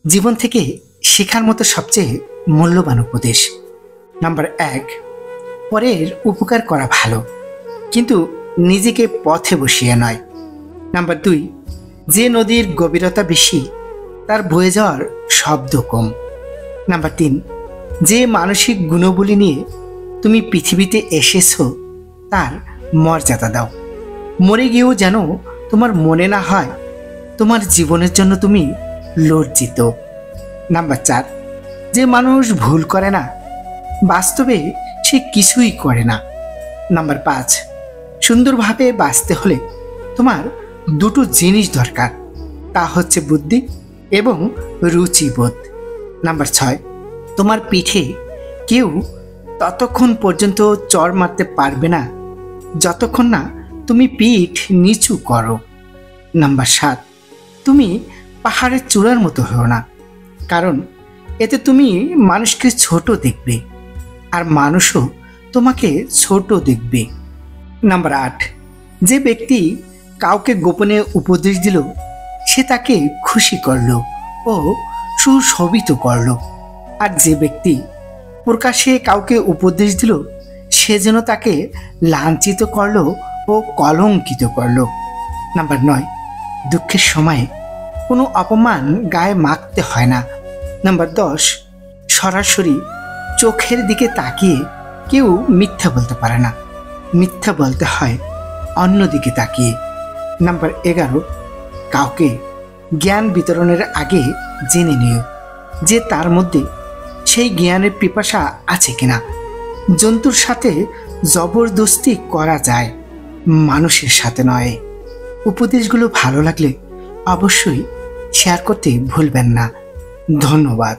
জীবন থেকে শেখার মতো সবচেয়ে মূল্যবান উপদেশ। নাম্বার 1, পরের উপকার করা ভালো, কিন্তু নিজেকে পথে বসিয়ে নয়। নাম্বার 2, যে নদীর গভীরতা বেশি তার বয়ে যাওয়ার শব্দ কম। নাম্বার 3, যে মানসিক গুণগুলি নিয়ে তুমি পৃথিবীতে এসেছো তার মর্যাদা দাও। মরে গিয়েও যেন তোমার মনে না হয় তোমার জীবনের জন্য তুমি লজ্জিত। নাম্বার 4, যে মানুষ ভুল করে না বাস্তবে সে কিছুই করে না। নাম্বার 5, সুন্দরভাবে বাঁচতে হলে তোমার দুটো জিনিস দরকার, তা হচ্ছে বুদ্ধি এবং রুচিবোধ। নাম্বার 6, তোমার পিঠে কেউ ততক্ষণ পর্যন্ত চড় মারতে পারবে না যতক্ষণ না তুমি পিঠ নিচু করো। নাম্বার 7, তুমি পাহাড়ের চূড়ার মতো হও না, কারণ এতে তুমি মানুষকে ছোট দেখবে আর মানুষও তোমাকে ছোট দেখবে। নাম্বার 8, যে ব্যক্তি কাউকে গোপনে উপদেশ দিল সে তাকে খুশি করলো ও সুশোভিত করলো, আর যে ব্যক্তি প্রকাশ্যে কাউকে উপদেশ দিল সে যেন তাকে লাঞ্ছিত করলো ও কলঙ্কিত করলো। নাম্বার 9, দুঃখের সময়ে কোনো অপমান গায়ে মাখতে হয় না। নাম্বার 10, সরাসরি চোখের দিকে তাকিয়ে কেউ মিথ্যা বলতে পারে না, মিথ্যা বলতে হয় অন্যদিকে তাকিয়ে। নাম্বার 11, কাউকে জ্ঞান বিতরণের আগে জেনে নিও যে তার মধ্যে সেই জ্ঞানের পিপাসা আছে কিনা। জন্তুর সাথে জবরদস্তি করা যায়, মানুষের সাথে নয়। উপদেশগুলো ভালো লাগলে অবশ্যই শেয়ার করতে ভুলবেন না। ধন্যবাদ।